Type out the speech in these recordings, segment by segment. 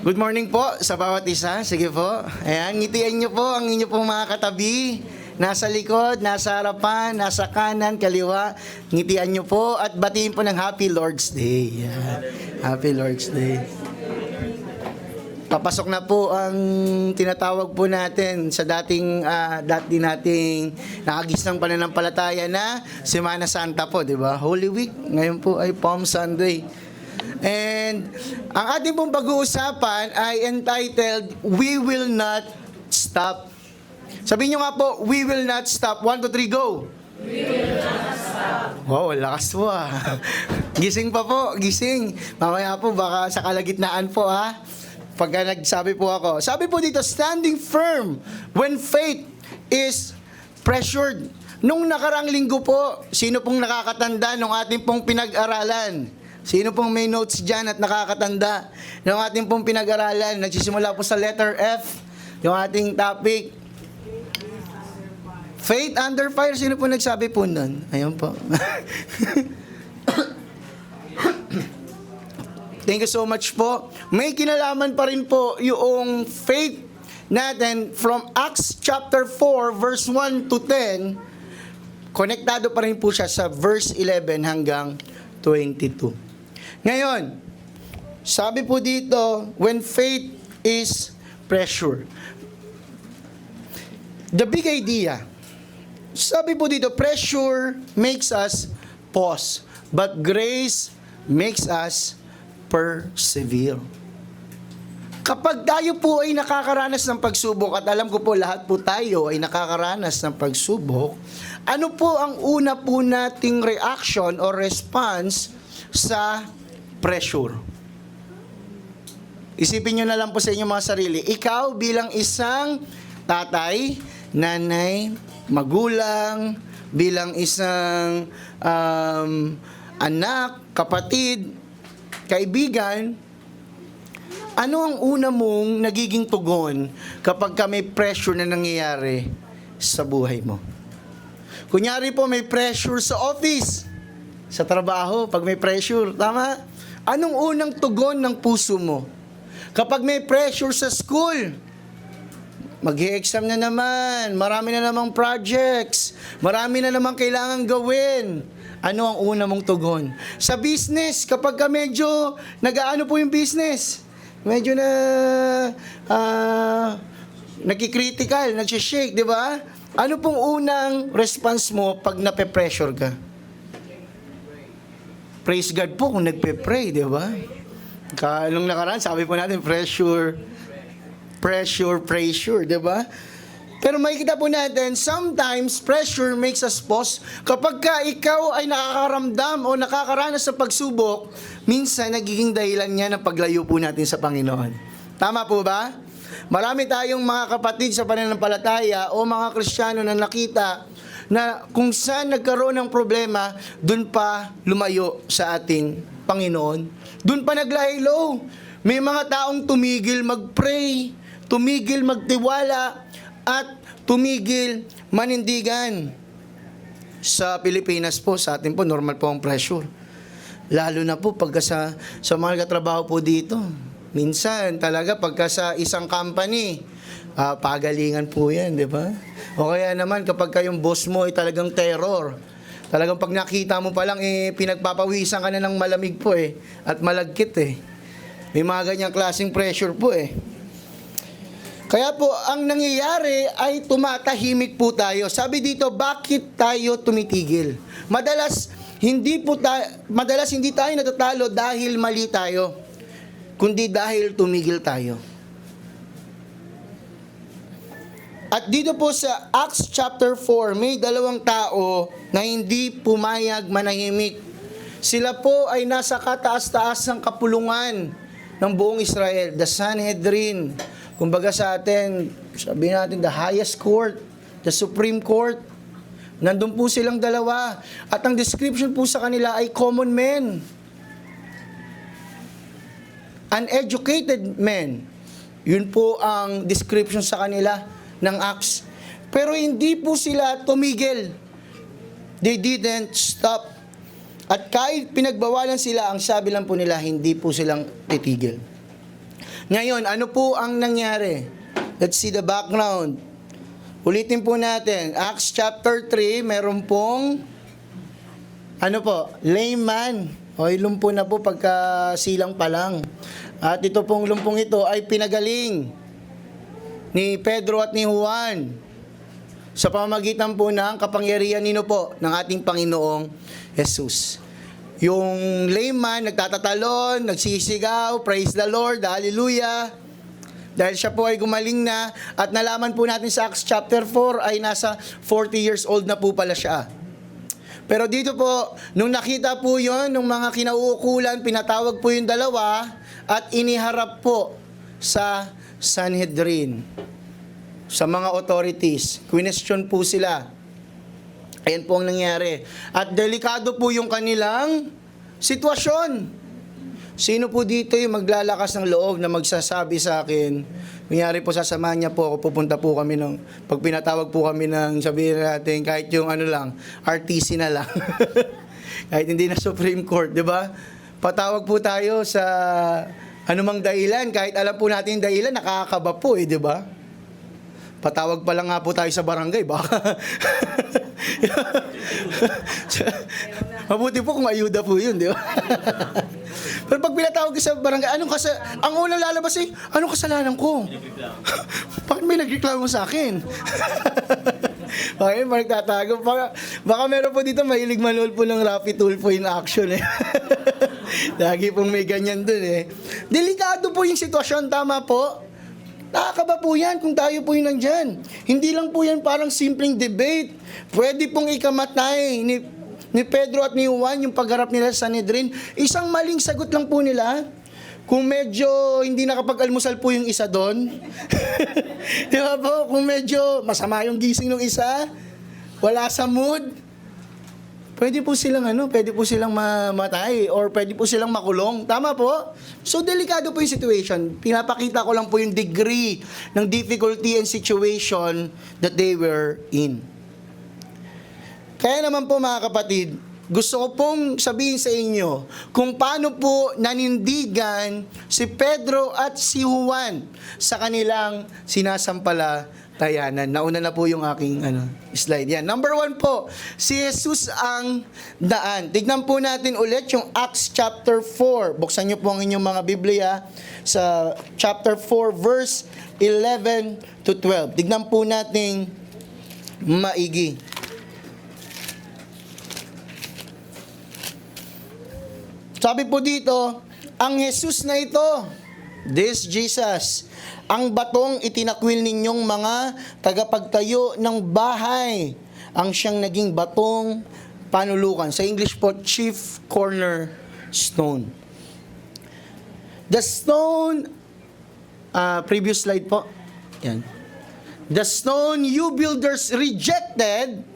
Good morning po sa bawat isa. Sige po. Ayan, ngitian nyo po ang inyo pong mga katabi. Nasa likod, nasa harapan, nasa kanan, kaliwa. Ngitian nyo po at batiin po ng Happy Lord's Day. Ayan. Happy Lord's Day. Papasok na po ang tinatawag po natin sa dati nating nakagis ng pananampalataya na Semana Santa po, di ba? Holy Week. Ngayon po ay Palm Sunday. And ang ating pong pag-uusapan ay entitled, We Will Not Stop. Sabihin nyo nga po, We Will Not Stop. 1, 2, 3, go! We will not stop. Wow, lakas po Gising pa po, gising. Mamaya po, baka sa kalagitnaan po pagka nagsabi po ako. Sabi po dito, standing firm when faith is pressured. Nung nakarang linggo po, sino pong nakakatanda nung ating pong pinag-aralan? Sino pong may notes dyan at nakakatanda ng ating pong pinag-aralan? Nagsisimula po sa letter F, yung ating topic. Faith under fire. Sino po nagsabi po nun? Ayun po. Thank you so much po. May kinalaman pa rin po yung faith natin from Acts chapter 4 verse 1 to 10. Konektado pa rin po siya sa verse 11 hanggang 22. Ngayon, sabi po dito, when faith is pressure. The big idea, sabi po dito, pressure makes us pause, but grace makes us persevere. Kapag tayo po ay nakakaranas ng pagsubok, at alam ko po lahat po tayo ay nakakaranas ng pagsubok, ano po ang una po nating reaction or response sa pressure? Isipin nyo na lang po sa inyong mga sarili. Ikaw bilang isang tatay, nanay, magulang, bilang isang anak, kapatid, kaibigan, ano ang una mong nagiging tugon kapag may pressure na nangyayari sa buhay mo? Kunyari po may pressure sa office, sa trabaho, pag may pressure, tama? Anong unang tugon ng puso mo? Kapag may pressure sa school, mag-e-exam na naman, marami na namang projects, marami na namang kailangan gawin. Ano ang una mong tugon? Sa business, kapag ka medyo nag-aano po yung business, medyo na nagki-critical, nagsi-shake, di ba? Ano pong unang response mo pag nape-pressure ka? Praise God po kung nagpe-pray, di ba? Nung nakaraan, sabi po natin, pressure, di ba? Pero makikita po natin, sometimes pressure makes us pause. Kapag ka ikaw ay nakakaramdam o nakakaranas sa pagsubok, minsan nagiging dahilan niya ng paglayo po natin sa Panginoon. Tama po ba? Marami tayong mga kapatid sa pananampalataya o mga Kristiyano na nakita na kung saan nagkaroon ng problema, dun pa lumayo sa ating Panginoon. Dun pa naglaylo. May mga taong tumigil mag-pray, tumigil magtiwala, at tumigil manindigan. Sa Pilipinas po, sa atin po, normal po ang pressure. Lalo na po pagka sa mga katrabaho po dito. Minsan talaga pagka sa isang company, pagalingan po yan, di ba? O kaya naman kapag kayong boss mo ay talagang terror. Talagang pag nakita mo pa lang, pinagpapawisan ka na ng malamig po at malagkit May mga ganyang klaseng pressure po Kaya po, ang nangyayari ay tumatahimik po tayo. Sabi dito, bakit tayo tumitigil? Madalas hindi tayo natatalo dahil mali tayo, kundi dahil tumigil tayo. At dito po sa Acts chapter 4, may dalawang tao na hindi pumayag manahimik. Sila po ay nasa kataas-taas ng kapulungan ng buong Israel, the Sanhedrin. Kumbaga sa atin, sabihin natin, the highest court, the Supreme Court. Nandun po silang dalawa. At ang description po sa kanila ay common men. Uneducated men. Yun po ang description sa kanila ng Acts. Pero hindi po sila tumigil. They didn't stop. At kahit pinagbawalan sila, ang sabi lang po nila, hindi po silang titigil. Ngayon, ano po ang nangyari? Let's see the background. Ulitin po natin. Acts chapter 3, meron pong, lame man. O, lumpo na po pagka silang pa lang. At ito pong lumpong ito ay pinagaling ni Pedro at ni Juan sa pamamagitan po ng kapangyarihan nino po ng ating Panginoong Jesus. Yung lame man, nagtatatalon, nagsisigaw, praise the Lord, hallelujah. Dahil siya po ay gumaling na at nalaman po natin sa Acts chapter 4 ay nasa 40 years old na po pala siya. Pero dito po, nung nakita po yon nung mga kinauukulan, pinatawag po yung dalawa at iniharap po sa Sanhedrin, sa mga authorities. Question po sila. Ayan po ang nangyari. At delikado po yung kanilang sitwasyon. Sino po dito yung maglalakas ng loob na magsasabi sa akin, nangyari po sasamahan niya po ako, pupunta po kami pag pinatawag po kami ng sabihin natin, kahit yung RTC na lang. Kahit hindi na Supreme Court, di ba? Patawag po tayo sa anumang dahilan, kahit alam po natin yung dahilan, nakakaba po di ba? Patawag pa lang nga po tayo sa barangay, baka. Mabuti po kung ayuda po yun, di ba? Pero pag pinatawag sa barangay, ang unang lalabas anong kasalanan ko? Bakit may nagreklamo sa akin? Okay, magtatago. Baka meron po dito mahilig manood po ng Rapid Tulfo in action Lagi pong may ganyan dun Delikado po yung sitwasyon, tama po? Nakakaba po yan kung tayo po yung nandyan. Hindi lang po yan parang simpleng debate. Pwede pong ikamatay ni Pedro at ni Juan yung pagharap nila sa Sanhedrin. Isang maling sagot lang po nila. Kung medyo hindi nakapag-almusal po yung isa doon. Di ba po? Kung medyo masama yung gising ng isa, wala sa mood, pwede po silang mamatay or pwede po silang makulong. Tama po? So, delikado po yung situation. Pinapakita ko lang po yung degree ng difficulty and situation that they were in. Kaya naman po mga kapatid, gusto ko pong sabihin sa inyo kung paano po nanindigan si Pedro at si Juan sa kanilang sinasampalatayanan. Nauna na po yung aking slide. Yan. Number 1 po, si Jesus ang daan. Tignan po natin ulit yung Acts chapter 4. Buksan niyo po ang inyong mga Biblia sa chapter 4 verse 11 to 12. Tignan po natin maigi. Sabi po dito, ang Jesus na ito, this Jesus, ang batong itinakwil ninyong mga tagapagtayo ng bahay, ang siyang naging batong panulukan. Sa English po, chief cornerstone. The stone, previous slide po. Yan. The stone you builders rejected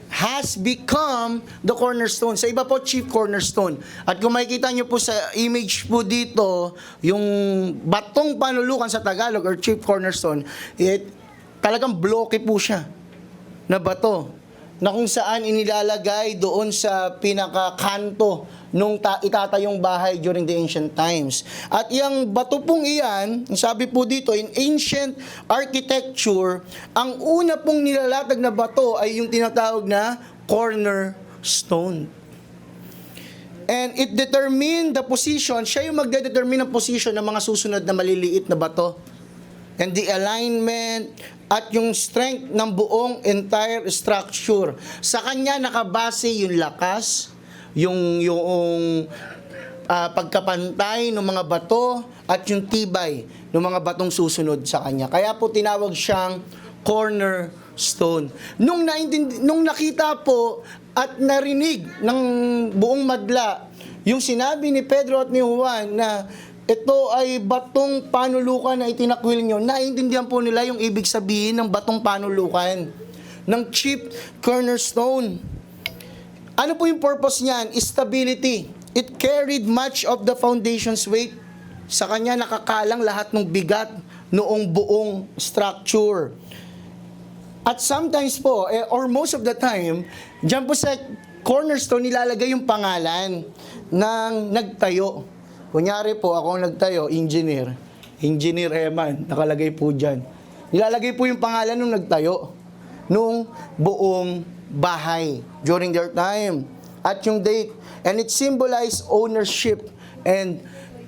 has become the cornerstone. Sa iba po, chief cornerstone. At kung makikita nyo po sa image po dito, yung batong panulukan sa Tagalog or chief cornerstone, talagang bloke po siya na bato na kung saan inilalagay doon sa pinakakanto nung itatayong bahay during the ancient times. At yung bato pong iyan, sabi po dito, in ancient architecture, ang una pong nilalatag na bato ay yung tinatawag na cornerstone. And it determined the position, siya yung magde-determine ng position ng mga susunod na maliliit na bato. And the alignment at yung strength ng buong entire structure. Sa kanya nakabase yung lakas, yung pagkapantay ng mga bato at yung tibay ng mga batong susunod sa kanya. Kaya po tinawag siyang cornerstone. Nung nakita po at narinig ng buong madla yung sinabi ni Pedro at ni Juan na ito ay batong panulukan na itinakwil nyo, naiintindihan po nila yung ibig sabihin ng batong panulukan, ng chief cornerstone. Ano po yung purpose niyan? Stability. It carried much of the foundation's weight. Sa kanya nakakalang lahat ng bigat noong buong structure. At sometimes po, or most of the time, dyan po sa cornerstone nilalagay yung pangalan ng nagtayo. Kunyari po, ako ang nagtayo, engineer. Engineer Eman, nakalagay po dyan. Nilalagay po yung pangalan nung nagtayo, nung buong bahay during their time. At yung date. And it symbolized ownership and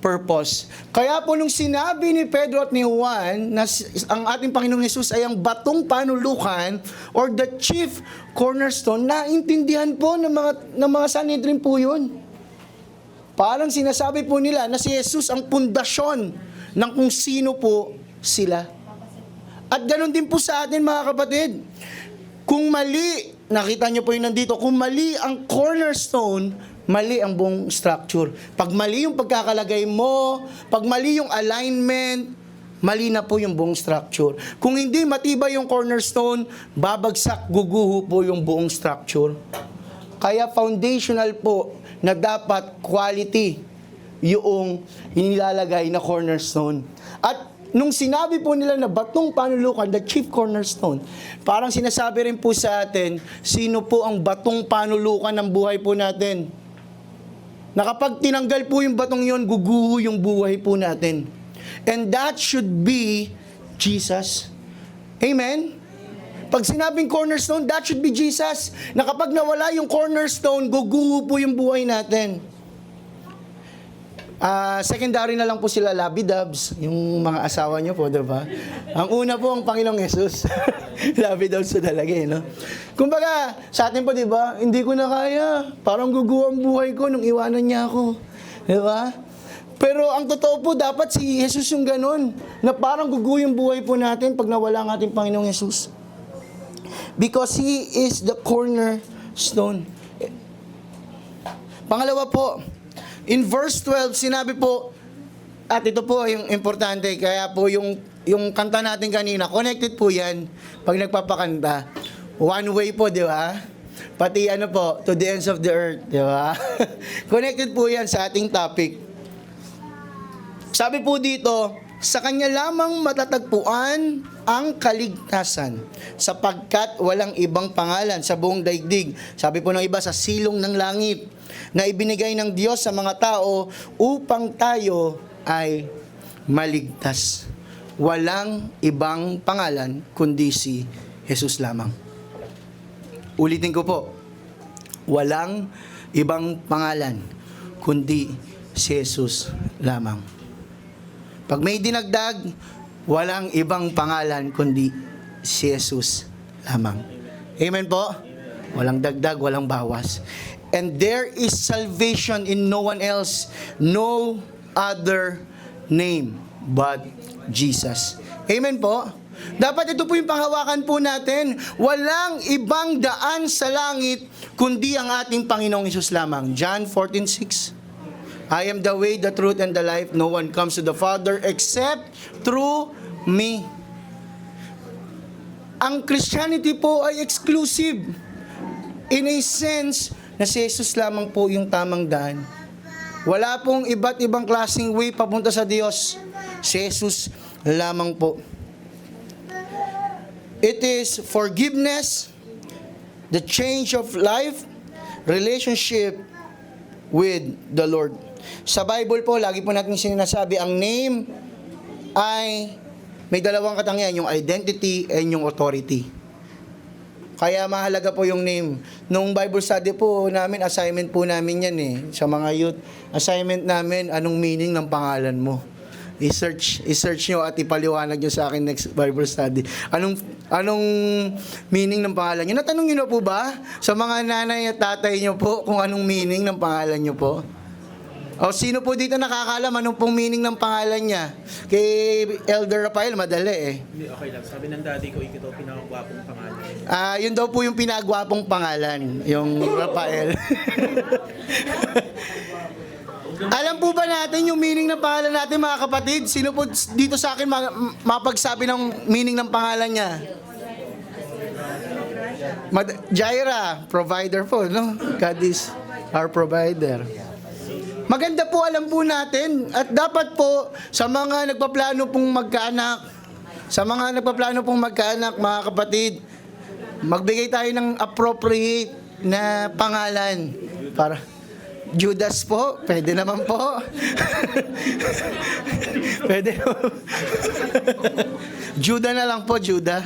purpose. Kaya po nung sinabi ni Pedro at ni Juan na ang ating Panginoong Hesus ay ang batong panulukan or the chief cornerstone, naintindihan po ng mga Sanhedrin po yun. Parang sinasabi po nila na si Jesus ang pundasyon ng kung sino po sila. At ganoon din po sa atin mga kapatid. Kung mali, nakita nyo po yun nandito, kung mali ang cornerstone, mali ang buong structure. Pag mali yung pagkakalagay mo, pag mali yung alignment, mali na po yung buong structure. Kung hindi matibay yung cornerstone, babagsak, guguho po yung buong structure. Kaya foundational po na dapat quality yung inilalagay na cornerstone. At nung sinabi po nila na batong panulukan, the chief cornerstone, parang sinasabi rin po sa atin, sino po ang batong panulukan ng buhay po natin? Na kapag tinanggal po yung batong yon, guguho yung buhay po natin. And that should be Jesus. Amen? Pag sinabing cornerstone, that should be Jesus. Na kapag nawala yung cornerstone, guguho po yung buhay natin. Secondary na lang po sila labidabs, yung mga asawa nyo po, diba? Ang una po ang Panginoong Hesus. Labidabs po talaga, no? Kumbaga, sa atin po, diba? Hindi ko na kaya. Parang guguho ang buhay ko nung iwanan niya ako. Diba? Pero ang totoo po, dapat si Jesus yung ganun. Na parang guguho yung buhay po natin pag nawala ang ating Panginoong Hesus. Because He is the cornerstone. Pangalawa po, in verse 12, sinabi po, at ito po yung importante, kaya po yung kanta natin kanina, connected po yan pag nagpapakanta. One way po, di ba? Pati ano po, to the ends of the earth, di ba? Connected po yan sa ating topic. Sabi po dito, sa Kanya lamang matatagpuan ang kaligtasan, sapagkat walang ibang pangalan sa buong daigdig. Sabi po ng iba, sa silong ng langit, na ibinigay ng Diyos sa mga tao upang tayo ay maligtas. Walang ibang pangalan kundi si Jesus lamang. Ulitin ko po, walang ibang pangalan kundi si Jesus lamang. Pag may dinagdag, walang ibang pangalan kundi si Jesus lamang. Amen po? Walang dagdag, walang bawas. And there is salvation in no one else, no other name but Jesus. Amen po? Dapat ito po yung panghawakan po natin. Walang ibang daan sa langit kundi ang ating Panginoong Hesus lamang. John 14:6. I am the way, the truth, and the life. No one comes to the Father except through me. Ang Christianity po ay exclusive. In a sense, na si Jesus lamang po yung tamang daan. Wala pong iba't ibang klaseng way papunta sa Diyos. Si Jesus lamang po. It is forgiveness, the change of life, relationship with the Lord. Sa Bible po, lagi po natin sinasabi, ang name ay may dalawang katangian, yung identity and yung authority. Kaya mahalaga po yung name. Nung Bible study po namin, assignment po namin yan sa mga youth. Assignment namin, anong meaning ng pangalan mo? I-search nyo at ipaliwanag nyo sa akin next Bible study. Anong meaning ng pangalan nyo? Natanong nyo na po ba sa mga nanay at tatay nyo po kung anong meaning ng pangalan nyo po? O sino po dito nakakalam anong pong meaning ng pangalan niya? Kay Elder Rafael, madali Hindi, okay lang. Sabi ng daddy ko, ito pinakagwapong pangalan. Yun daw po yung pinagwapong pangalan, yung Rafael. Alam po ba natin yung meaning ng pangalan natin, mga kapatid? Sino po dito sa akin mapagsabi ng meaning ng pangalan niya? Jaira, provider po, no? God is our provider. Maganda po, alam po natin, at dapat po sa mga nagpaplano pong magkaanak, mga kapatid, magbigay tayo ng appropriate na pangalan para Judas po, pwede naman po. Pwede naman. Judah na lang po, Judah.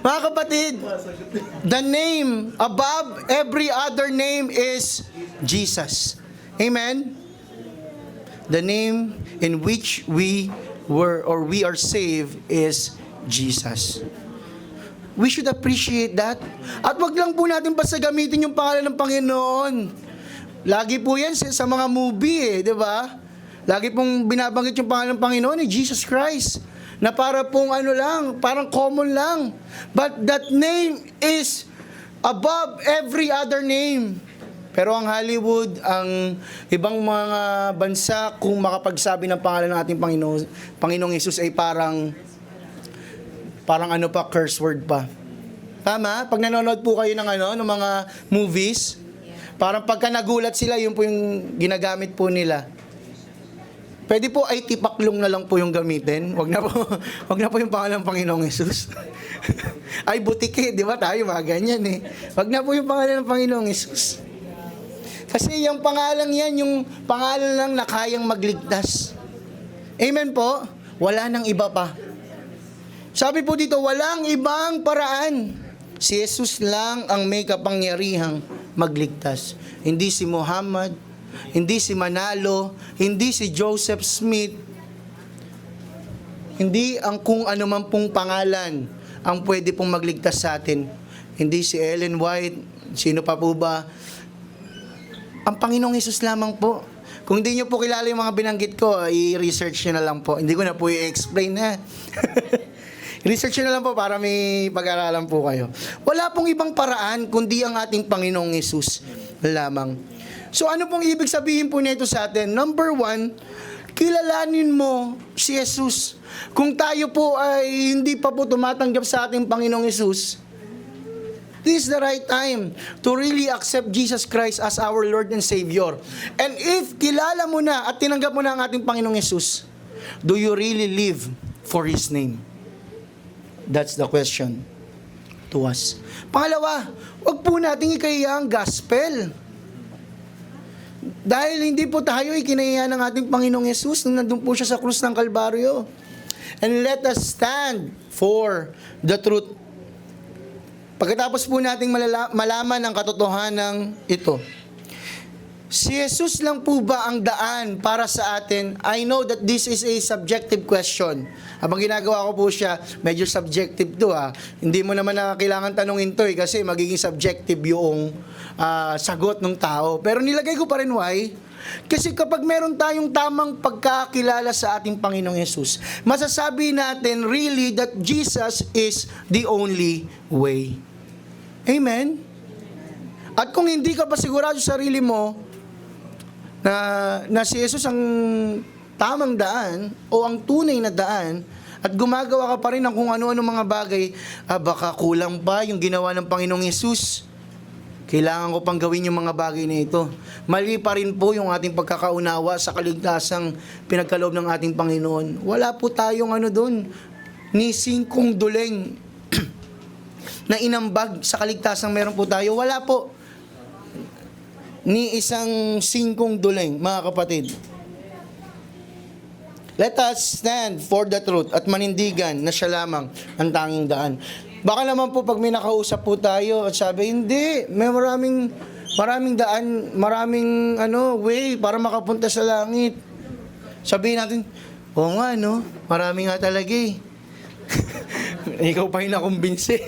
Mga kapatid, the name above every other name is Jesus. Amen? The name in which we are saved is Jesus. We should appreciate that. At wag lang po natin basta gamitin yung pangalan ng Panginoon. Lagi po yan sa mga movie di ba? Lagi pong binabanggit yung pangalan ng Panginoon Jesus Christ. Na para pong parang common lang. But that name is above every other name. Pero ang Hollywood, ang ibang mga bansa, kung makapagsabi ng pangalan ng ating Panginoong Hesus ay parang curse word pa. Tama? Pag nanonood po kayo ng mga movies, parang pagka nagulat sila, yun po yung ginagamit po nila. Pwede po ay tipaklong na lang po yung gamitin. Wag na po yung pangalan ng Panginoong Hesus. Ay butike, di ba? Tayo mga ganyan eh. Wag na po yung pangalan ng Panginoong Hesus. Kasi yung pangalan yan, yung pangalan lang na kayang magligtas. Amen po? Wala nang iba pa. Sabi po dito, walang ibang paraan. Si Jesus lang ang may kapangyarihang magligtas. Hindi si Muhammad, hindi si Manalo, hindi si Joseph Smith, hindi ang kung ano man pong pangalan ang pwede pong magligtas sa atin. Hindi si Ellen White, sino pa po ba? Ang Panginoong Hesus lamang po. Kung hindi nyo po kilala yung mga binanggit ko, i-research nyo na lang po. Hindi ko na po i-explain na. Research nyo na lang po para may pag-aralan po kayo. Wala pong ibang paraan kundi ang ating Panginoong Hesus lamang. So ano pong ibig sabihin po nito sa atin? Number 1, kilalanin mo si Jesus. Kung tayo po ay hindi pa po tumatanggap sa ating Panginoong Hesus, this is the right time to really accept Jesus Christ as our Lord and Savior. And if kilala mo na at tinanggap mo na ang ating Panginoong Hesus, do you really live for His name? That's the question to us. Pangalawa, wag po nating ikahiya ang gospel. Dahil hindi po tayo ikinahiya ng ating Panginoong Hesus nung nandun po siya sa krus ng Kalbaryo. And let us stand for the truth. Pagkatapos po nating malaman ang katotohanan ito, si Jesus lang po ba ang daan para sa atin? I know that this is a subjective question. Habang ginagawa ko po siya, medyo subjective to Hindi mo naman na kailangan tanungin to kasi magiging subjective yung sagot ng tao. Pero nilagay ko pa rin why? Kasi kapag meron tayong tamang pagkakilala sa ating Panginoong Hesus, masasabi natin really that Jesus is the only way. Amen? At kung hindi ka pa sigurado sa sarili mo na si Jesus ang tamang daan o ang tunay na daan at gumagawa ka pa rin ng kung ano-ano mga bagay, baka kulang pa yung ginawa ng Panginoong Hesus. Kailangan ko pang gawin yung mga bagay na ito. Mali pa rin po yung ating pagkakaunawa sa kaligtasang pinagkaloob ng ating Panginoon. Wala po tayong doon, ni singkong duleng na inambag sa kaligtasang meron po tayo. Wala po. Ni isang singkong duleng, mga kapatid. Let us stand for the truth at manindigan na siya lamang ang tanging daan. Baka naman po pag may nakausap po tayo at sabi, hindi, may maraming daan, maraming way para makapunta sa langit. Sabihin natin, oo nga marami nga talaga eh. Ikaw pa yung nakumbinsi.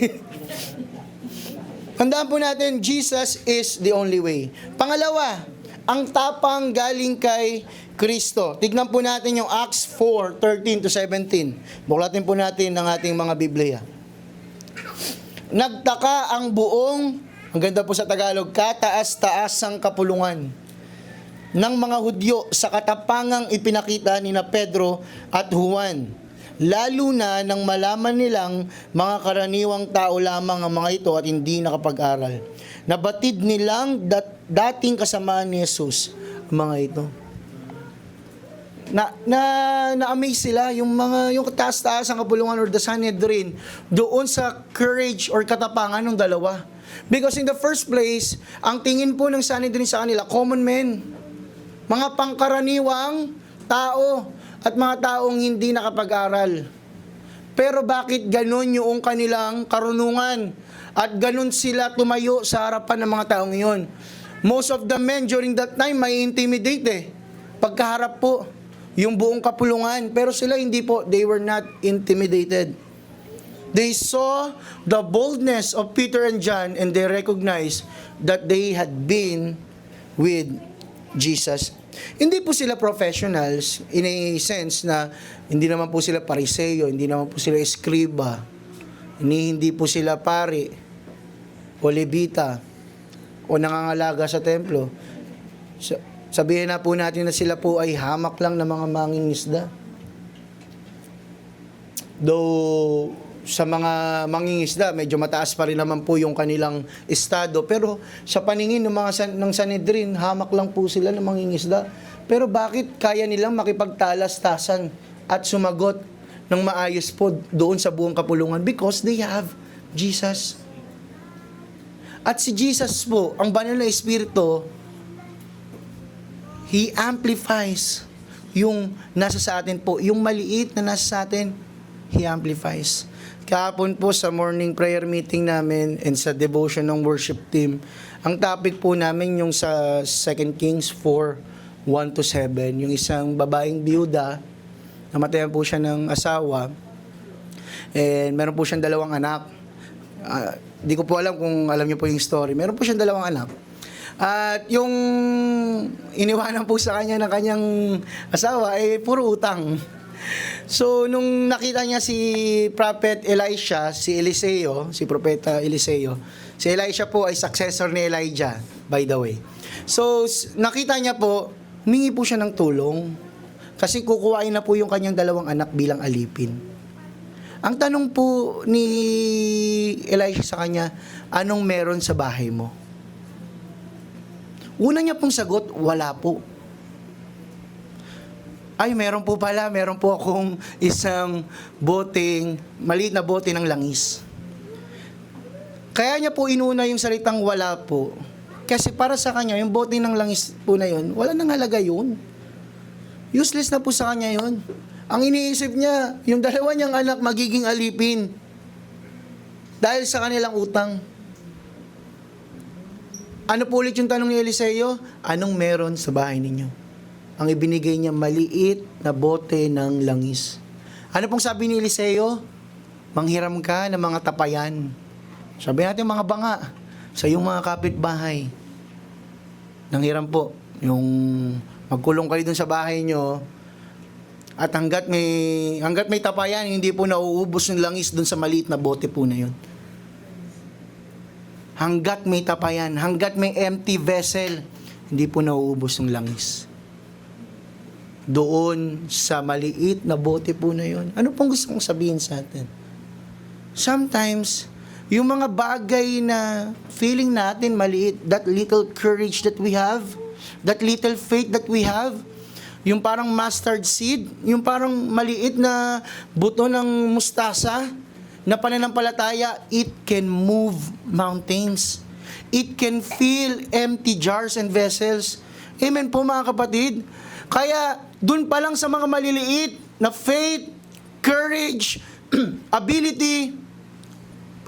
Tandaan po natin, Jesus is the only way. Pangalawa, ang tapang galing kay Kristo. Tignan po natin yung Acts 4:13-17. Buklatin po natin ang ating mga Biblia. Nagtaka ang buong, ang ganda po sa Tagalog, kataas-taasang kapulungan ng mga Hudyo sa katapangang ipinakita ni na Pedro at Juan. Lalo na nang malaman nilang mga karaniwang tao lamang ang mga ito at hindi nakapag-aral. Nabatid nilang dating kasamaan ni Jesus ang mga ito. Na-amaze sila yung kataas-taas ang kapulungan or the Sanhedrin doon sa courage or katapangan ng dalawa. Because in the first place, ang tingin po ng Sanhedrin sa kanila, common men. Mga pangkaraniwang tao at mga taong hindi nakapag-aral. Pero bakit ganun yung kanilang karunungan? At ganun sila tumayo sa harapan ng mga taong iyon. Most of the men during that time may intimidate pagkaharap po yung buong kapulungan. Pero sila hindi po, they were not intimidated. They saw the boldness of Peter and John and they recognized that they had been with Jesus. Hindi po sila professionals in a sense na hindi naman po sila pariseyo, hindi naman po sila eskriba, hindi po sila pari o levita o nangangalaga sa templo. Sabihin na po natin na sila po ay hamak lang ng mga mangingisda. Though sa mga mangingisda, medyo mataas pa rin naman po yung kanilang estado. Pero sa paningin ng mga ng Sanhedrin, hamak lang po sila ng mangingisda. Pero bakit kaya nilang makipagtalas-tasan at sumagot ng maayos po doon sa buong kapulungan? Because they have Jesus. At si Jesus po, ang banal na Espiritu, He amplifies yung nasa sa atin po. Yung maliit na nasa sa atin, He amplifies. Kahapon po sa morning prayer meeting namin and sa devotion ng worship team, ang topic po namin yung sa 2 Kings 4:1-7, yung isang babaeng biyuda, namatayan po siya ng asawa, and meron po siyang 2 anak. Di ko po alam kung alam niyo po yung story. Meron po siyang 2 anak. At yung iniwanan po sa kanya ng kanyang asawa ay puro utang. So, nung nakita niya si Prophet Elisha, si Eliseo, si Propeta Eliseo, si Elisha po ay successor ni Elijah, by the way. So, nakita niya po, humingi po siya ng tulong kasi kukuhain na po yung kanyang 2 anak bilang alipin. Ang tanong po ni Elisha sa kanya, anong meron sa bahay mo? Una niya pong sagot, wala po. Ay, meron po akong isang maliit na bote ng langis. Kaya niya po inuna yung salitang wala po. Kasi para sa kanya, yung bote ng langis po na yun, wala nang halaga yun. Useless na po sa kanya yun. Ang iniisip niya, yung 2 niyang anak magiging alipin. Dahil sa kanilang utang. Ano po ulit yung tanong ni Eliseo? Anong meron sa bahay ninyo? Ang ibinigay niya, maliit na bote ng langis. Ano pong sabi ni Eliseo? Manghiram ka ng mga tapayan. Sabi natin mga banga sa iyong mga kapitbahay. Nanghiram po. Yung magkulong kayo dun sa bahay nyo at hanggat may tapayan, hindi po nauubos yung langis dun sa maliit na bote po na yun. Hanggat may tapayan, hanggat may empty vessel, hindi po nauubos yung langis. Doon sa maliit na bote po na yun. Ano pong gusto kong sabihin sa atin? Sometimes, yung mga bagay na feeling natin maliit, that little courage that we have, that little faith that we have, yung parang mustard seed, yung parang maliit na buto ng mustasa, na pananampalataya, it can move mountains. It can fill empty jars and vessels. Amen po mga kapatid. Kaya, dun pa lang sa mga maliliit na faith, courage, ability,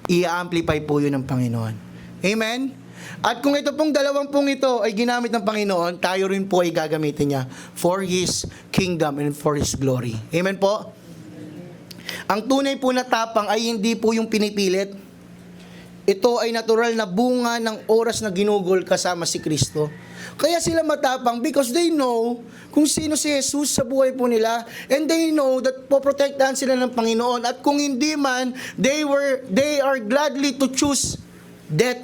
i-amplify po yun ng Panginoon. Amen? At kung ito pong 2 ito ay ginamit ng Panginoon, tayo rin po ay gagamitin niya for His kingdom and for His glory. Amen po? Ang tunay po na tapang ay hindi po yung pinipilit. Ito ay natural na bunga ng oras na ginugol kasama si Kristo. Kaya sila matapang because they know kung sino si Jesus sa buhay po nila, and they know that poprotektahan sila ng Panginoon, at kung hindi man, they are gladly to choose death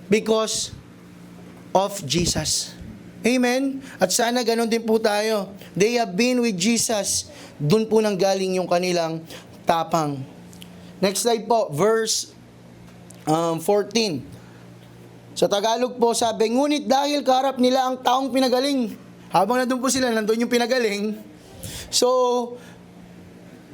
because of Jesus. Amen? At sana ganun din po tayo. They have been with Jesus. Doon po nang galing yung kanilang tapang. Next slide po, verse 14. Sa Tagalog po, sabi, ngunit dahil kaharap nila ang taong pinagaling. Habang nandun po sila, nandun yung pinagaling. So,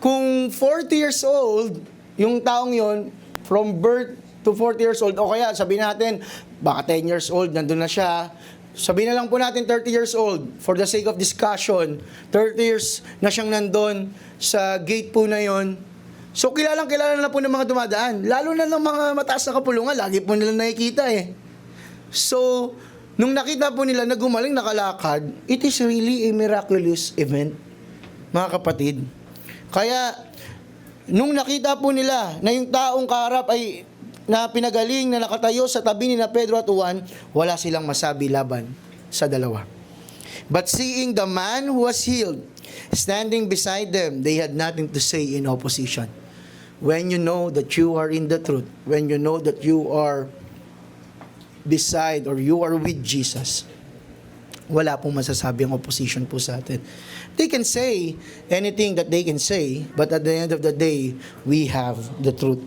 kung 40 years old, yung taong yon from birth to 40 years old, o kaya sabihin natin, baka 10 years old, nandun na siya. Sabihin na lang po natin 30 years old, for the sake of discussion, 30 years na siyang nandun sa gate po na yon. So kilala na po ng mga dumadaan. Lalo na ng mga mataas na kapulungan, lagi po nila nakikita eh. So, nung nakita po nila na gumaling nakalakad, it is really a miraculous event, mga kapatid. Kaya, nung nakita po nila na yung taong kaharap ay na pinagaling na nakatayo sa tabi ni na Pedro at Juan, wala silang masabi laban sa dalawa. But seeing the man who was healed standing beside them, they had nothing to say in opposition. When you know that you are in the truth, when you know that you are beside or you are with Jesus, wala pong masasabi ang opposition po sa atin. They can say anything that they can say, but at the end of the day, we have the truth.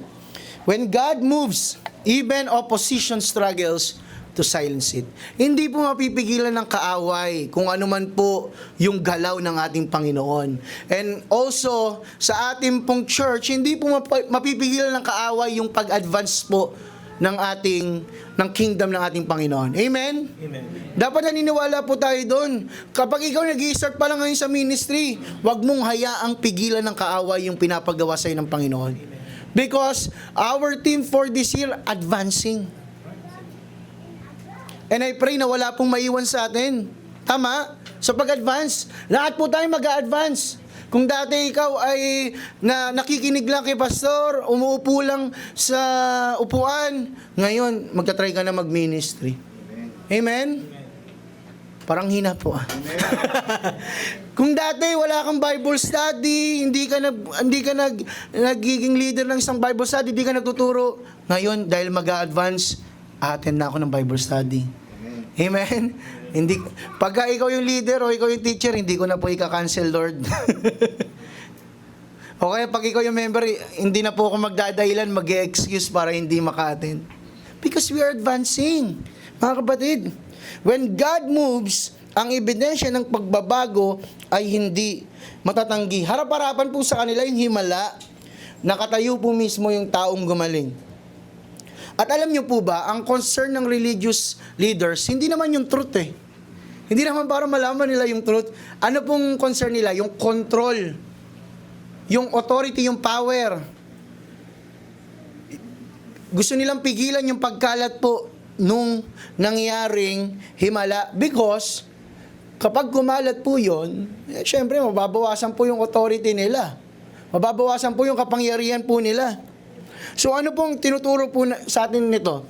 When God moves, even opposition struggles to silence it. Hindi po mapipigilan ng kaaway kung ano man po yung galaw ng ating Panginoon. And also, sa ating pong church, hindi po mapipigilan ng kaaway yung pag-advance po ng kingdom ng ating Panginoon. Amen? Amen. Dapat naniniwala po tayo doon. Kapag ikaw nag-i-start pa lang ngayon sa ministry, wag mong hayaang pigilan ng kaaway yung pinapagawa sa'yo ng Panginoon. Because our team for this year, advancing. And I pray na wala pong maiwan sa atin. Tama? Sa pag-advance. Lahat po tayo mag-a-advance. Kung dati ikaw ay nakikinig lang kay pastor, umuupo lang sa upuan, ngayon, magta-try ka na mag-ministry. Amen? Parang hina po ah. Kung dati wala kang Bible study, hindi ka nagiging leader ng isang Bible study, hindi ka nagtuturo, ngayon, dahil mag-a-advance, attend na ako ng Bible study. Amen? Hindi, pagka ikaw yung leader o ikaw yung teacher, hindi ko na po ika-cancel, Lord. O kaya pag ikaw yung member, hindi na po ako magdadahilan, mag-excuse para hindi maka-attend. Because we are advancing. Mga kapatid, when God moves, ang ebidensya ng pagbabago ay hindi matatanggi. Harap-harapan po sa kanila yung himala, nakatayo po mismo yung taong gumaling. At alam niyo po ba, ang concern ng religious leaders, hindi naman yung truth eh. Hindi naman para malaman nila yung truth. Ano pong concern nila? Yung control. Yung authority, yung power. Gusto nilang pigilan yung pagkalat po nung nangyaring himala. Because, kapag kumalat po yun, syempre mababawasan po yung authority nila. Mababawasan po yung kapangyarihan po nila. So ano pong tinuturo po sa atin nito?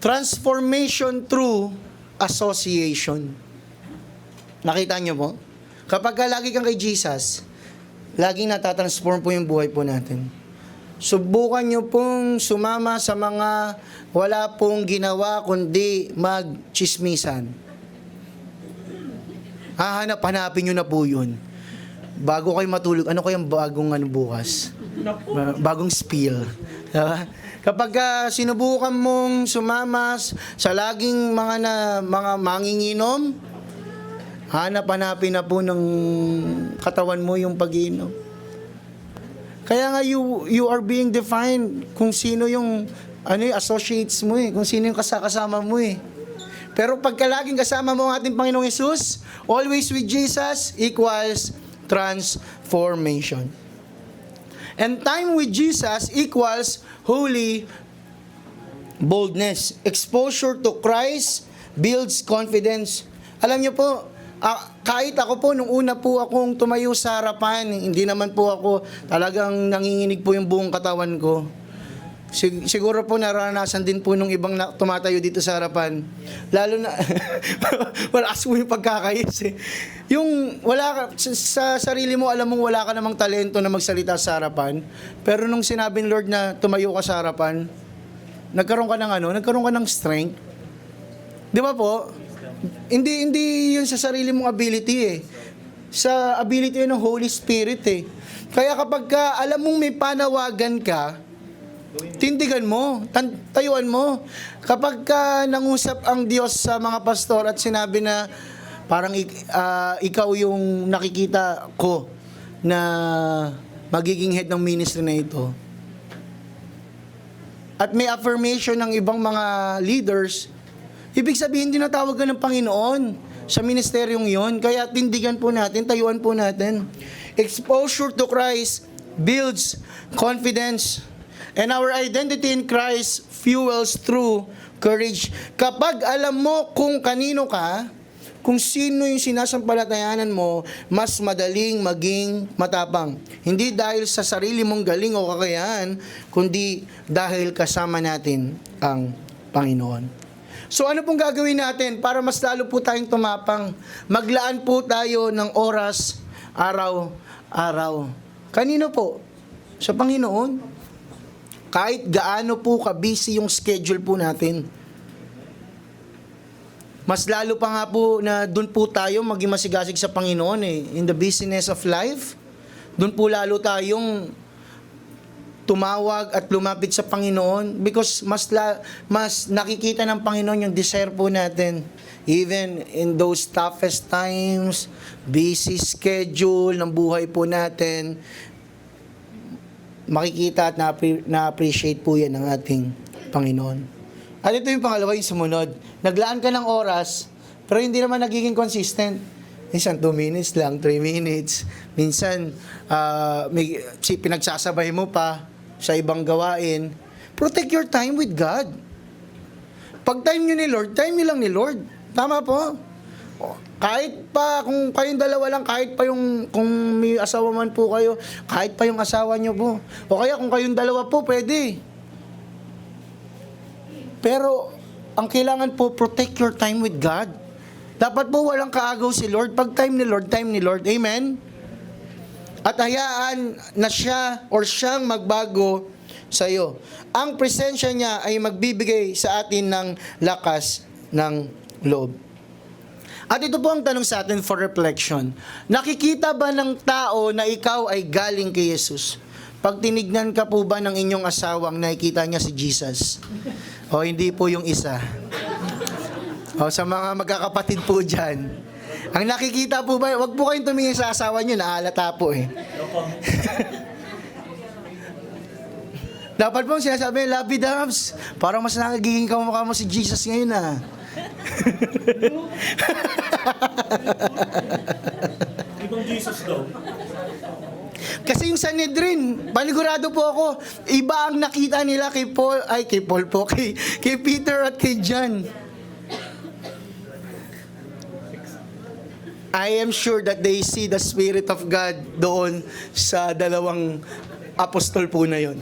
Transformation through association. Nakita niyo po? Kapag lagi kang kay Jesus, laging natatransform po yung buhay po natin. Subukan niyo pong sumama sa mga wala pong ginawa kundi magchismisan. Hanapin niyo na po yun. Bago kayo matulog, ano kayang bagong bukas? Bagong spiel. Diba? Kapag sinubukan mong sumamas sa laging mga manginginom, hanapin na po ng katawan mo yung pag-inom. Kaya nga you are being defined kung sino yung associates mo kung sino yung kasama mo Pero pagka laging kasama mo ang ating Panginoong Hesus, always with Jesus equals transformation. And time with Jesus equals holy boldness. Exposure to Christ builds confidence. Alam niyo po, kahit ako po, nung una po akong tumayo sa harapan, hindi naman po ako talagang nanginginig po yung buong katawan ko. Siguro po naranasan din po nung ibang tumatayo dito sa harapan. Lalo na, malakas po yung pagkakayos Yung wala ka, sa sarili mo, alam mong wala ka namang talento na magsalita sa harapan. Pero nung sinabi ni Lord na tumayo ka sa harapan, nagkaroon ka ng strength. Di ba po? Hindi yun sa sarili mong ability Sa ability ng Holy Spirit Kaya kapag alam mong may panawagan ka, tindigan mo, tayuan mo. Kapag nangusap ang Diyos sa mga pastor at sinabi na parang ikaw yung nakikita ko na magiging head ng ministry na ito, at may affirmation ng ibang mga leaders, ibig sabihin tinatawag ka ng Panginoon sa ministeryong yon. Kaya tindigan po natin, tayuan po natin. Exposure to Christ builds confidence, and our identity in Christ fuels through courage. Kapag alam mo kung kanino ka, kung sino yung sinasampalatayanan mo, mas madaling maging matapang. Hindi dahil sa sarili mong galing o kakayahan, kundi dahil kasama natin ang Panginoon. So ano pong gagawin natin para mas lalo po tayong tumapang? Maglaan po tayo ng oras, araw-araw. Kanino po? Sa Panginoon. Kahit gaano po ka-busy yung schedule po natin. Mas lalo pa nga po na doon po tayo maging masigasig sa Panginoon in the busyness of life. Doon po lalo tayong tumawag at lumapit sa Panginoon because mas nakikita ng Panginoon yung desire po natin. Even in those toughest times, busy schedule ng buhay po natin, makikita at na-appreciate po yan ng ating Panginoon. At ito yung pangalawa, yung sumunod. Naglaan ka ng oras, pero hindi naman nagiging consistent. Minsan 2 minutes lang, 3 minutes. Minsan, pinagsasabay mo pa sa ibang gawain. Protect your time with God. Pag time nyo ni Lord, time nyo lang ni Lord. Tama po? Kahit pa, kung kayong dalawa lang, kahit pa yung, kung may asawa man po kayo, kahit pa yung asawa nyo po. O kaya kung kayong dalawa po, pwede. Pero, ang kailangan po, protect your time with God. Dapat po walang kaagaw si Lord. Pag time ni Lord, time ni Lord. Amen? At hayaan na siya or siyang magbago sa iyo. Ang presensya niya ay magbibigay sa atin ng lakas ng loob. At ito po ang tanong sa atin for reflection. Nakikita ba ng tao na ikaw ay galing kay Jesus? Pag tinignan ka po ba ng inyong asawang nakikita niya si Jesus? O hindi po yung isa. O sa mga magkakapatid po dyan. Ang nakikita po ba, wag po kayong tumingin sa asawa nyo, nahalata po eh. Dapat po sinasabi, Lovey Dubs, parang mas nagiging kamukha mo si Jesus ngayon ah. Ibang Jesus daw. Kasi yung Sanhedrin, panigurado po ako, iba ang nakita nila kay Peter at kay John. I am sure that they see the Spirit of God doon sa dalawang apostol po na yon.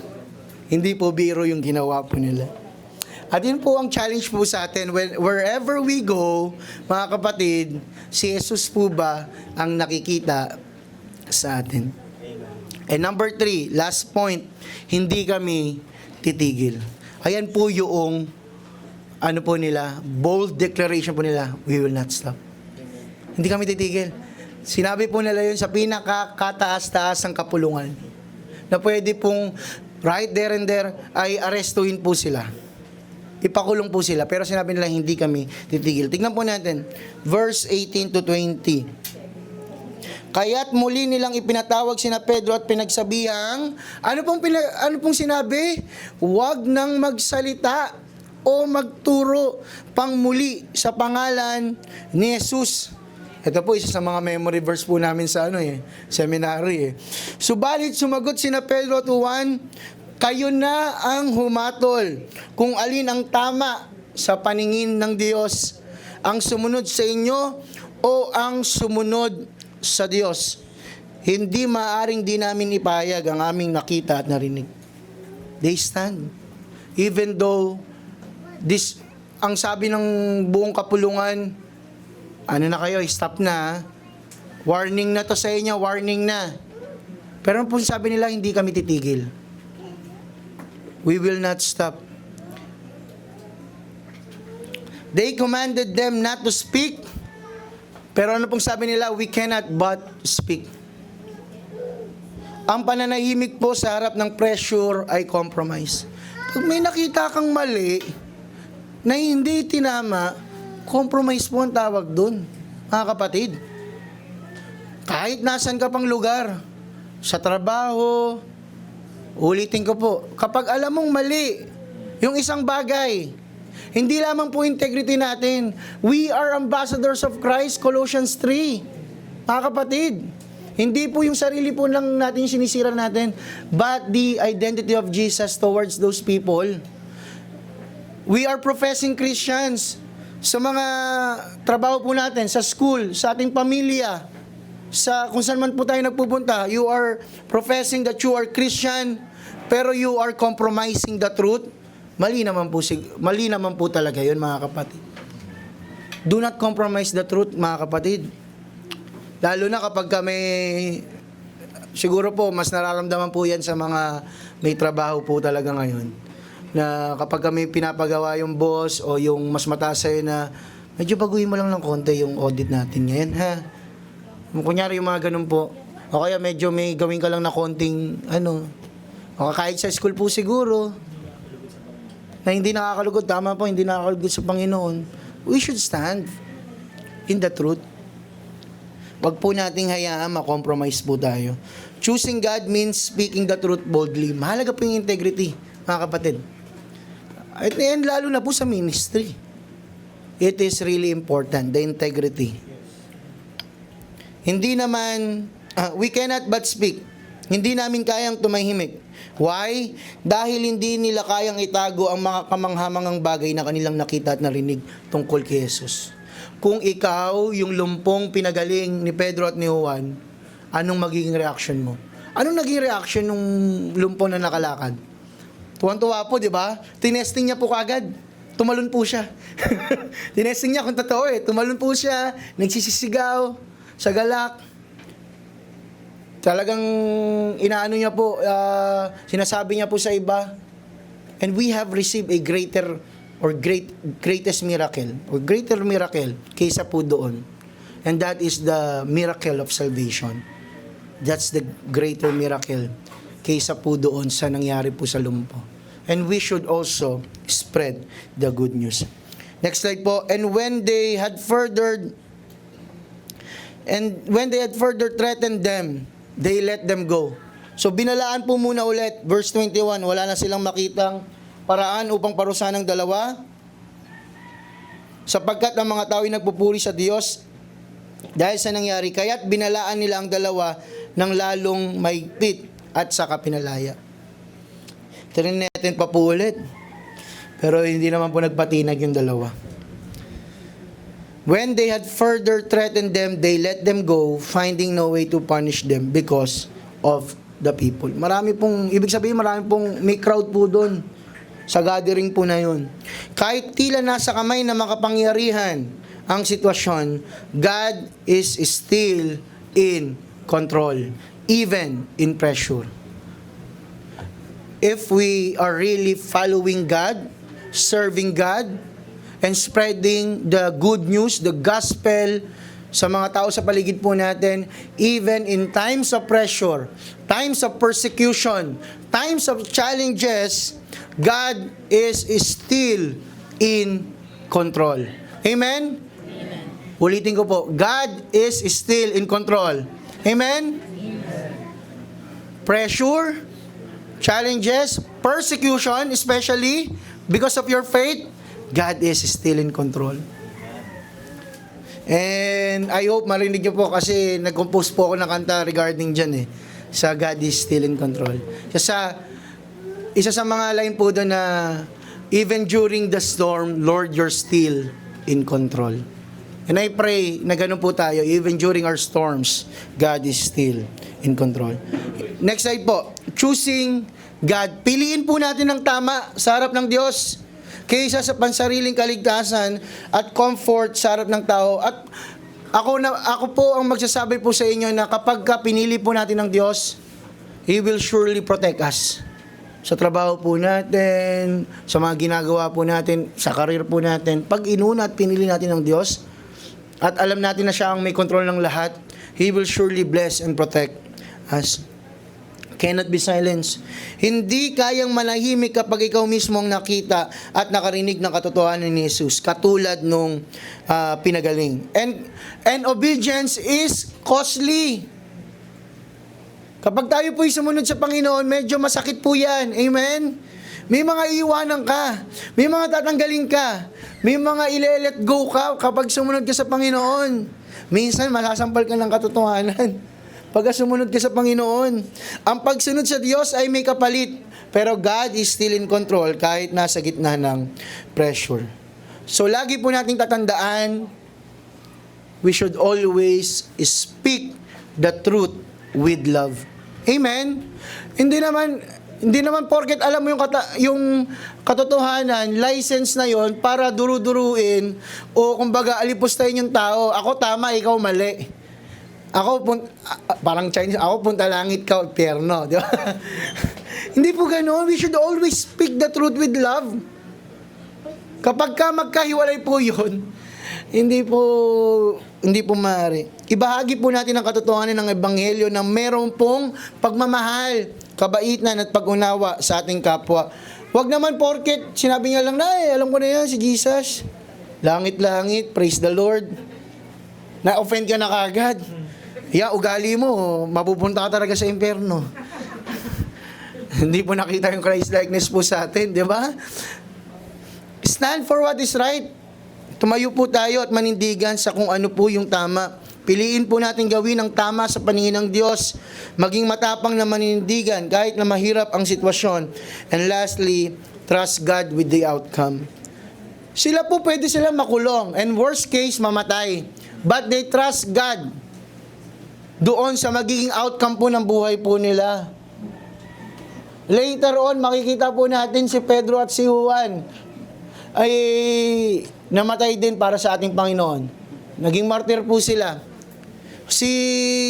Hindi po biro yung ginawa po nila. At yun po ang challenge po sa atin, wherever we go, mga kapatid, si Jesus po ba ang nakikita sa atin? And number 3, last point, hindi kami titigil. Ayan po yung bold declaration po nila, we will not stop. Hindi kami titigil. Sinabi po nila yun sa pinakakataas-taas ng kapulungan na pwede pong right there and there ay arestuhin po sila. Ipakulong po sila. Pero sinabi nila hindi kami titigil. Tignan po natin. Verse 18 to 20. Kaya't muli nilang ipinatawag sina Pedro at pinagsabihang, ano pong sinabi? Huwag nang magsalita o magturo pang muli sa pangalan ni Jesus. Ito po isa sa mga memory verse po namin sa seminary. Subalit sumagot sina Pedro at Juan, kayo na ang humatol kung alin ang tama sa paningin ng Diyos, ang sumunod sa inyo o ang sumunod sa Diyos. Hindi maaring di namin ipahayag ang aming nakita at narinig. They stand. Even though ang sabi ng buong kapulungan, ano na kayo, stop na. Warning na to sa inyo, warning na. Pero po sabi nila, hindi kami titigil. We will not stop. They commanded them not to speak. Pero ano pong sabi nila, we cannot but speak. Ang pananahimik po sa harap ng pressure ay compromise. Pag may nakita kang mali na hindi tinama, compromise po ang tawag dun, mga kapatid. Kahit nasan ka pang lugar, sa trabaho, ulitin ko po, kapag alam mong mali, Yung isang bagay, hindi lamang po integrity natin. We are ambassadors of Christ, Colossians 3. Mga kapatid, hindi po yung sarili po lang natin yung sinisira natin, but the identity of Jesus towards those people. We are professing Christians sa mga trabaho po natin, sa school, sa ating pamilya, sa kung saan man po tayo nagpupunta. You are professing that you are Christian, pero you are compromising the truth. Mali naman po talaga yun, mga kapatid. Do not compromise the truth, mga kapatid. Lalo na kapag kami, siguro po, mas nararamdaman po yan sa mga may trabaho po talaga ngayon. Na kapag kami pinapagawa yung boss o yung mas mataas sa'yo na, medyo baguhin mo lang ng konti yung audit natin ngayon, ha? Kunyari yung mga ganun po. O kaya medyo may gawin ka lang na konting, o kahit sa school po siguro, na hindi nakakalugod, tama po, hindi nakakalugod sa Panginoon, we should stand in the truth. Wag po nating hayaan ma-compromise po tayo. Choosing God means speaking the truth boldly. Mahalaga po yung integrity, mga kapatid. At yan, lalo na po sa ministry. It is really important, the integrity. Hindi naman, we cannot but speak. Hindi namin kayang tumahimik. Why? Dahil hindi nila kayang itago ang mga kamanghamangang bagay na kanilang nakita at narinig tungkol kay Jesus. Kung ikaw, yung lumpong pinagaling ni Pedro at ni Juan, anong magiging reaction mo? Anong naging reaction nung lumpong na nakalakad? Tuwan-tuwa po, di ba? Tinesting niya po kagad. Tumalon po siya. Tinesting niya kung totoo Tumalon po siya, nagsisisigaw sa galak. Talagang inaano niya po, sinasabi niya po sa iba, and we have received a greatest miracle, or greater miracle kaysa po doon. And that is the miracle of salvation. That's the greater miracle kaysa po doon sa nangyari po sa lumpo. And we should also spread the good news. Next slide po. And when they had further threatened them, they let them go. So binalaan po muna ulit, verse 21, wala na silang makitang paraan upang parusahan ng dalawa, sapagkat ang mga tao ay nagpupuri sa Diyos dahil sa nangyari. Kaya't binalaan nila ang dalawa ng lalong mahigpit at saka pinalaya. Tinanin natin pa po ulit. Pero hindi naman po nagpatinag yung dalawa. When they had further threatened them, they let them go, finding no way to punish them because of the people. Ibig sabihin, marami pong may crowd po doon sa gathering po na yun. Kahit tila nasa kamay na makapangyarihan ang sitwasyon, God is still in control, even in pressure. If we are really following God, serving God, and spreading the good news, the gospel, sa mga tao sa paligid po natin, even in times of pressure, times of persecution, times of challenges, God is still in control. Amen? Amen. Ulitin ko po, God is still in control. Amen? Amen. Pressure, challenges, persecution, especially because of your faith, God is still in control. And I hope marinig niyo po kasi nag-compose po ako ng kanta regarding dyan sa God is still in control. Isa sa mga line po doon na even during the storm, Lord, you're still in control. And I pray na ganun po tayo, even during our storms, God is still in control. Next slide po, choosing God. Piliin po natin ng tama sa harap ng Diyos kaysa sa pansariling kaligtasan at comfort sa harap ng tao. At ako po ang magsasabi po sa inyo na kapag pinili po natin ng Diyos, He will surely protect us. Sa trabaho po natin, sa mga ginagawa po natin, sa career po natin, pag inuna at pinili natin ng Diyos, at alam natin na siya ang may control ng lahat, He will surely bless and protect us. Cannot be silenced. Hindi kayang manahimik kapag ikaw mismo ang nakita at nakarinig ng katotohanan ni Jesus, katulad nung pinagaling. And obedience is costly. Kapag tayo po'y sumunod sa Panginoon, medyo masakit po yan. Amen? May mga iiwanan ka. May mga tatanggalin ka. May mga ile-let go ka kapag sumunod ka sa Panginoon. Minsan, masasampal ka ng katotohanan. Pagka sumunod ka sa Panginoon. Ang pagsunod sa Diyos ay may kapalit. Pero God is still in control kahit nasa gitna ng pressure. So, lagi po nating tatandaan, we should always speak the truth with love. Amen? Hindi naman porket alam mo yung katotohanan, license na yon para duru-duruin o kumbaga alipustahin yung tao. Ako tama, ikaw mali. Parang Chinese, ako punta langit, ka impyerno. Di ba? Hindi po gano'n. We should always speak the truth with love. Kapag ka magkahiwalay po yun, hindi po maaari. Ibahagi po natin ang katotohanan ng Ebanghelyo na meron pong pagmamahal, kabaitan at pag-unawa sa ating kapwa. Huwag naman porket sinabi niya lang na, alam ko na yan, si Jesus. Langit-langit, praise the Lord. Na-offend ka na kagad. Ugali mo, mapupunta ka talaga sa impyerno. Hindi po nakita yung Christ-likeness po sa atin, di ba? Stand for what is right. Tumayo po tayo at manindigan sa kung ano po yung tama. Piliin po natin gawin ang tama sa paningin ng Diyos. Maging matapang na manindigan kahit na mahirap ang sitwasyon. And lastly, trust God with the outcome. Sila po pwede silang makulong and worst case mamatay. But they trust God doon sa magiging outcome po ng buhay po nila. Later on, makikita po natin si Pedro at si Juan ay namatay din para sa ating Panginoon. Naging martyr po sila. Si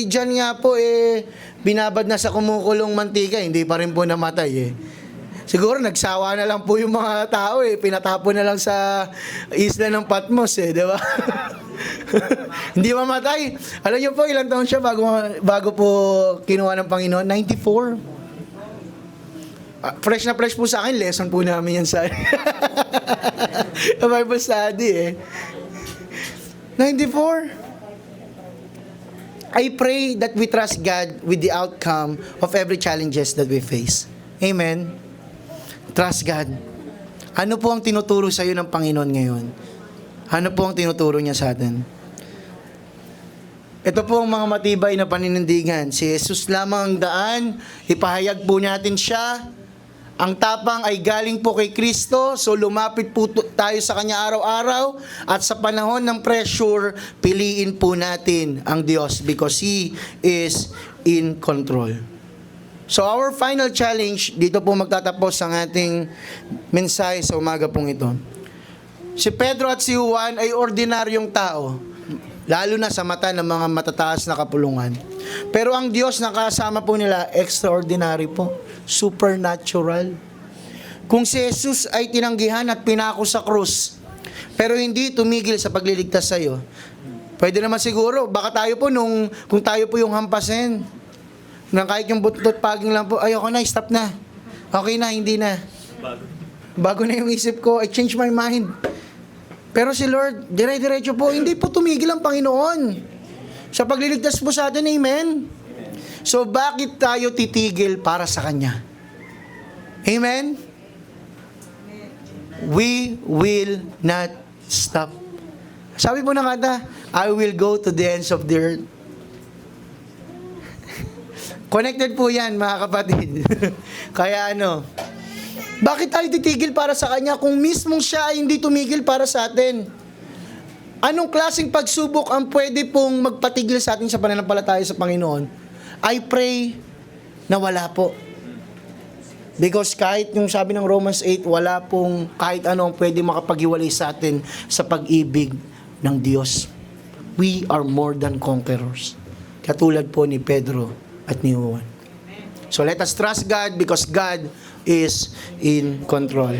John nga po binabad na sa kumukulong mantika, hindi pa rin po namatay Siguro nagsawa na lang po yung mga tao pinatapon na lang sa isla ng Patmos di ba? Hindi mamatay. Alam niyo po ilang taon siya bago po kinuha ng Panginoon? 94. Fresh na fresh po sa akin, lesson po namin yan sa Bible study 94. I pray that we trust God with the outcome of every challenges that we face. Amen. Trust God. Ano po ang tinuturo sa iyo ng Panginoon ngayon? Ano po ang tinuturo niya sa atin? Ito po ang mga matibay na paninindigan. Si Jesus lamang ang daan. Ipahayag po natin siya. Ang tapang ay galing po kay Kristo, so lumapit po tayo sa Kanya araw-araw at sa panahon ng pressure, piliin po natin ang Diyos because He is in control. So our final challenge, dito po magtatapos ang ating mensahe sa umaga pong ito. Si Pedro at si Juan ay ordinaryong tao, lalo na sa mata ng mga matataas na kapulungan. Pero ang Diyos na kasama po nila, extraordinary po. Supernatural. Kung si Jesus ay tinanggihan at pinako sa krus, pero hindi tumigil sa pagliligtas sa iyo, pwede naman siguro, baka tayo po kung tayo po yung hampasin, na kahit yung butot paging lang po, ayoko na, stop na. Okay na, hindi na. Bago na yung isip ko, I change my mind. Pero si Lord, dire-diretso po, hindi po tumigil ang Panginoon sa pagliligtas po sa atin, amen? So, bakit tayo titigil para sa Kanya? Amen? We will not stop. Sabi po ng kanta, I will go to the ends of the earth. Connected po yan, mga kapatid. Kaya bakit tayo titigil para sa Kanya kung mismong Siya ay hindi tumigil para sa atin? Anong klaseng pagsubok ang pwede pong magpatigil sa atin sa pananampalataya sa Panginoon? I pray na wala po. Because kahit yung sabi ng Romans 8, wala pong kahit ano ang pwede makapaghiwalay sa atin sa pag-ibig ng Diyos. We are more than conquerors. Katulad po ni Pedro at ni Juan. So let us trust God because God is in control.